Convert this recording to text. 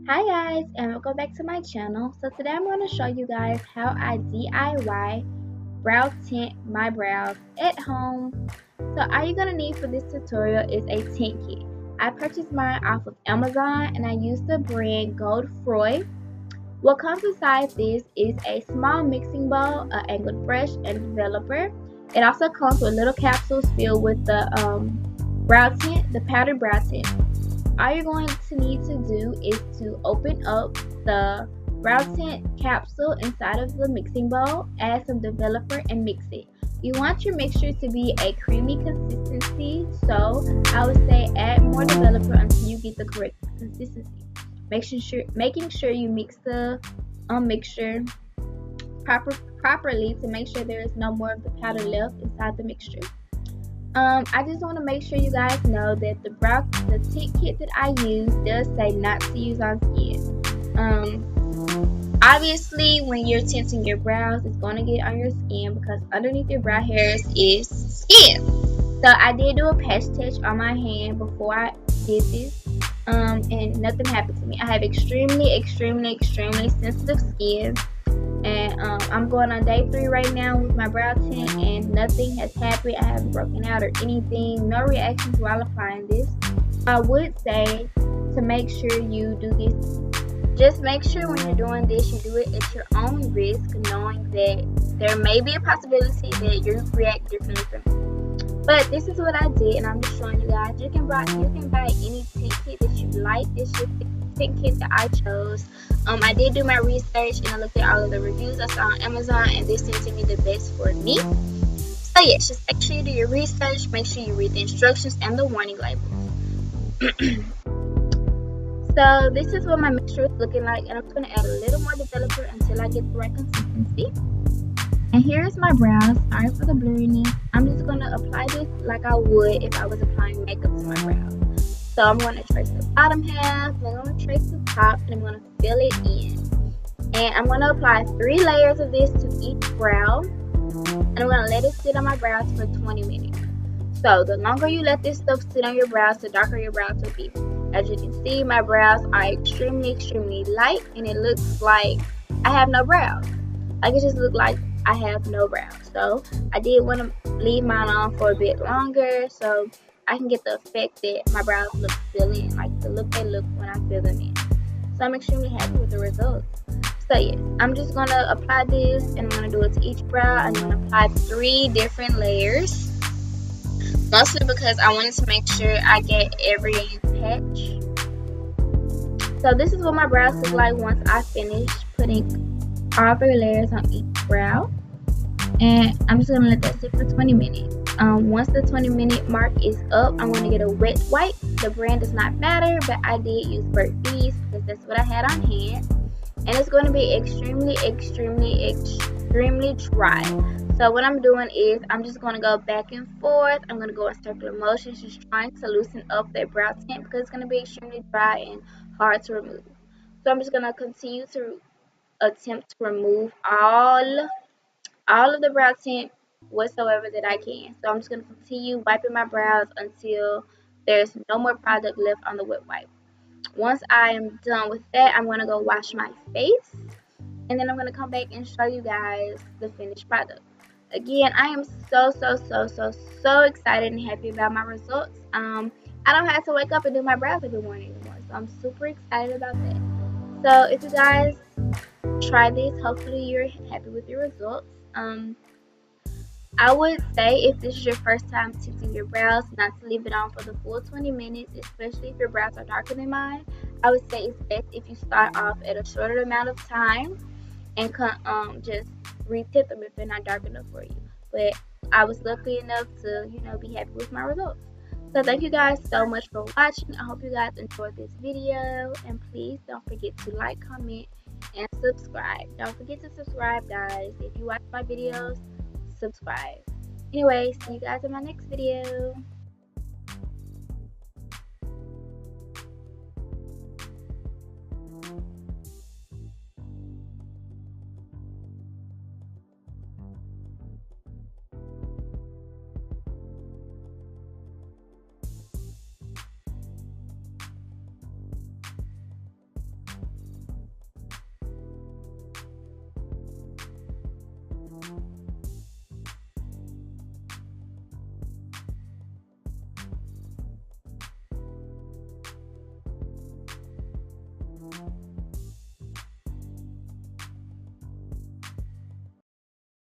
Hi guys, and welcome back to my channel. So today I'm going to show you guys how I DIY brow tint my brows at home. So all you're going to need for this tutorial is a tint kit. I purchased mine off of Amazon and I used the brand Godefroy. What comes inside this is a small mixing bowl, an angled brush, and developer. It also comes with little capsules filled with the brow tint, the powdered brow tint. All you're going to need to do is to open up the brow tint capsule inside of the mixing bowl, add some developer, and mix it. You want your mixture to be a creamy consistency, so I would say add more developer until you get the correct consistency. Making sure you mix the mixture properly to make sure there is no more of the powder left inside the mixture. I just want to make sure you guys know that the tint kit that I use does say not to use on skin. Obviously, when you're tinting your brows, it's going to get on your skin because underneath your brow hairs is skin. So I did do a patch test on my hand before I did this, and nothing happened to me. I have extremely sensitive skin. And I'm going on day 3 right now with my brow tint, and nothing has happened. I haven't broken out or anything. No reactions while applying this. I would say to make sure you do this. Just make sure when you're doing this, you do it at your own risk, knowing that there may be a possibility that you react differently from me. But this is what I did, and I'm just showing you guys. You can buy any tint kit that you like. This is the tint kit that I chose. I did do my research and I looked at all of the reviews I saw on Amazon, and this seemed to be the best for me. So yes, just make sure you do your research, make sure you read the instructions and the warning labels. So this is what my mixture is looking like, and I'm just going to add a little more developer until I get the right consistency. And here's my brows. Sorry for the blurriness. I'm just going to apply this like I would if I was applying makeup to my brows. So I'm going to trace the bottom half, I'm going to trace the top, and I'm going to fill it in. And I'm going to apply 3 layers of this to each brow. And I'm going to let it sit on my brows for 20 minutes. So the longer you let this stuff sit on your brows, the darker your brows will be. As you can see, my brows are extremely light, and it looks like I have no brows. Like it just looks like I have no brows. So I did want to leave mine on for a bit longer so I can get the effect that my brows look filling, like the look they look when I fill them in. So I'm extremely happy with the results. So yes, I'm just going to apply this, and I'm going to do it to each brow. I'm going to apply 3 different layers. Mostly because I wanted to make sure I get every patch. So this is what my brows look like once I finish putting all 3 layers on each brow. And I'm just going to let that sit for 20 minutes. Once the 20-minute mark is up, I'm going to get a wet wipe. The brand does not matter, but I did use Burt's Bees because that's what I had on hand. And it's going to be extremely dry. So what I'm doing is I'm just going to go back and forth. I'm going to go in circular motions, just trying to loosen up that brow tint because it's going to be extremely dry and hard to remove. So I'm just going to continue to attempt to remove all of the brow tint whatsoever that I can. So I'm just going to continue wiping my brows until there's no more product left on the wet wipe. Once I am done with that, I'm going to go wash my face, and then I'm going to come back and show you guys the finished product. Again, I am so excited and happy about my results. I don't have to wake up and do my brows every morning anymore, so I'm super excited about that. So if you guys try this, hopefully you're happy with your results. I would say if this is your first time tinting your brows, not to leave it on for the full 20 minutes, especially if your brows are darker than mine. I would say it's best if you start off at a shorter amount of time and just retint them if they're not dark enough for you. But I was lucky enough to, be happy with my results. So thank you guys so much for watching. I hope you guys enjoyed this video, and please don't forget to like, comment, and subscribe. Don't forget to subscribe, guys. If you watch my videos, subscribe. Anyway, see you guys in my next video.